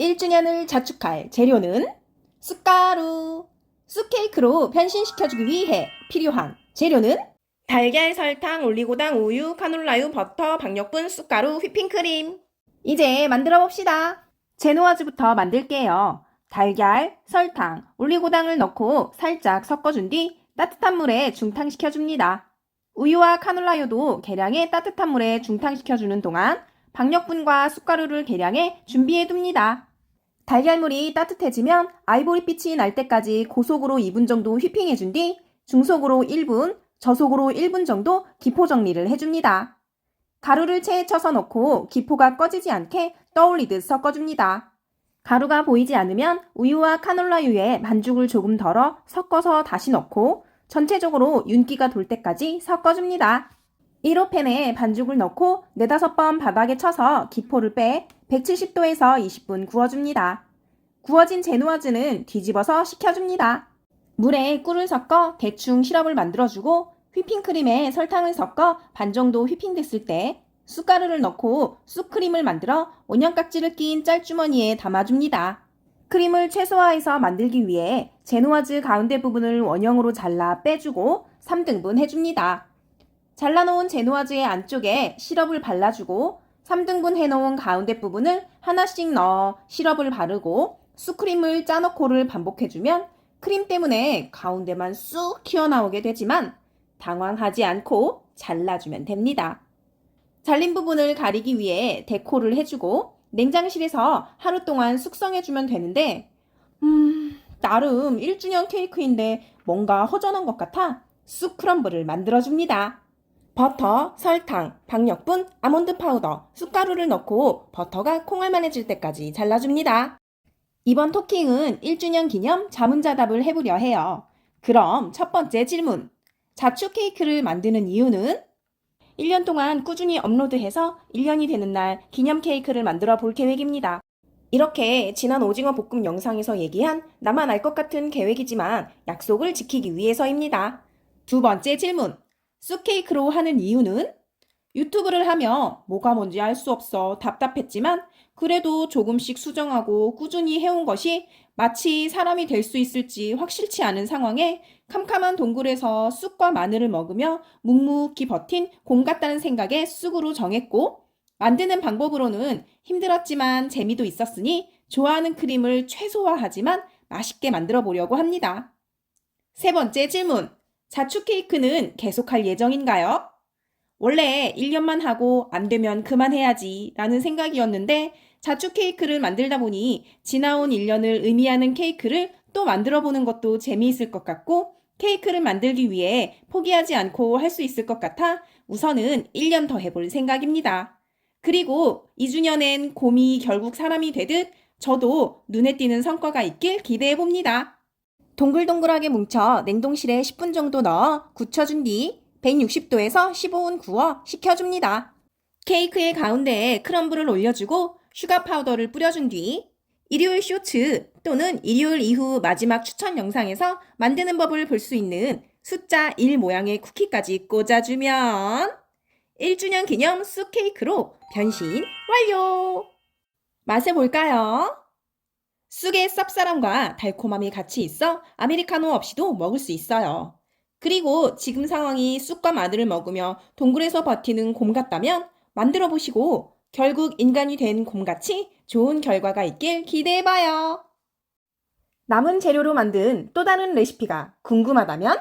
1주년을 자축할 재료는 쑥가루. 쑥케이크로 변신시켜주기 위해 필요한 재료는 달걀, 설탕, 올리고당, 우유, 카놀라유, 버터, 박력분, 쑥가루, 휘핑크림. 이제 만들어 봅시다. 제노아즈부터 만들게요. 달걀, 설탕, 올리고당을 넣고 살짝 섞어준 뒤 따뜻한 물에 중탕시켜줍니다. 우유와 카놀라유도 계량해 따뜻한 물에 중탕시켜주는 동안 박력분과 쑥가루를 계량해 준비해둡니다. 달걀물이 따뜻해지면 아이보리빛이 날 때까지 고속으로 2분 정도 휘핑해준 뒤 중속으로 1분, 저속으로 1분 정도 기포 정리를 해줍니다. 가루를 체에 쳐서 넣고 기포가 꺼지지 않게 떠올리듯 섞어줍니다. 가루가 보이지 않으면 우유와 카놀라유에 반죽을 조금 덜어 섞어서 다시 넣고 전체적으로 윤기가 돌 때까지 섞어줍니다. 1호 팬에 반죽을 넣고 4-5번 바닥에 쳐서 기포를 빼 170도에서 20분 구워줍니다. 구워진 제노아즈는 뒤집어서 식혀줍니다. 물에 꿀을 섞어 대충 시럽을 만들어주고 휘핑크림에 설탕을 섞어 반 정도 휘핑됐을 때 쑥가루를 넣고 쑥크림을 만들어 온연깍지를 낀 짤주머니에 담아줍니다. 크림을 최소화해서 만들기 위해 제노아즈 가운데 부분을 원형으로 잘라 빼주고 3등분 해줍니다. 잘라놓은 제노아즈의 안쪽에 시럽을 발라주고 3등분 해놓은 가운데 부분을 하나씩 넣어 시럽을 바르고 쑥크림을 짜놓고를 반복해주면 크림 때문에 가운데만 쑥 튀어나오게 되지만 당황하지 않고 잘라주면 됩니다. 잘린 부분을 가리기 위해 데코를 해주고 냉장실에서 하루 동안 숙성해주면 되는데 나름 1주년 케이크인데 뭔가 허전한 것 같아 쑥 크럼블을 만들어줍니다. 버터, 설탕, 박력분, 아몬드 파우더, 쑥가루를 넣고 버터가 콩알만해질 때까지 잘라줍니다. 이번 토킹은 1주년 기념 자문자답을 해보려 해요. 그럼 첫 번째 질문. 자축 케이크를 만드는 이유는? 1년 동안 꾸준히 업로드해서 1년이 되는 날 기념 케이크를 만들어 볼 계획입니다. 이렇게 지난 오징어 볶음 영상에서 얘기한 나만 알 것 같은 계획이지만 약속을 지키기 위해서입니다. 두 번째 질문. 쑥케이크로 하는 이유는? 유튜브를 하며 뭐가 뭔지 알 수 없어 답답했지만 그래도 조금씩 수정하고 꾸준히 해온 것이 마치 사람이 될 수 있을지 확실치 않은 상황에 캄캄한 동굴에서 쑥과 마늘을 먹으며 묵묵히 버틴 곰 같다는 생각에 쑥으로 정했고 만드는 방법으로는 힘들었지만 재미도 있었으니 좋아하는 크림을 최소화하지만 맛있게 만들어 보려고 합니다. 세 번째 질문. 자축 케이크는 계속할 예정인가요? 원래 1년만 하고 안 되면 그만해야지 라는 생각이었는데 자축 케이크를 만들다 보니 지나온 1년을 의미하는 케이크를 또 만들어 보는 것도 재미있을 것 같고 케이크를 만들기 위해 포기하지 않고 할 수 있을 것 같아 우선은 1년 더 해볼 생각입니다. 그리고 2주년엔 곰이 결국 사람이 되듯 저도 눈에 띄는 성과가 있길 기대해 봅니다. 동글동글하게 뭉쳐 냉동실에 10분 정도 넣어 굳혀준 뒤 160도에서 15분 구워 식혀줍니다. 케이크의 가운데에 크럼블을 올려주고 슈가 파우더를 뿌려준 뒤 일요일 쇼츠 또는 일요일 이후 마지막 추천 영상에서 만드는 법을 볼 수 있는 숫자 1 모양의 쿠키까지 꽂아주면 1주년 기념 쑥 케이크로 변신 완료! 맛을 볼까요? 쑥의 쌉싸름과 달콤함이 같이 있어 아메리카노 없이도 먹을 수 있어요. 그리고 지금 상황이 쑥과 마늘을 먹으며 동굴에서 버티는 곰 같다면 만들어 보시고 결국 인간이 된 곰같이 좋은 결과가 있길 기대해봐요. 남은 재료로 만든 또 다른 레시피가 궁금하다면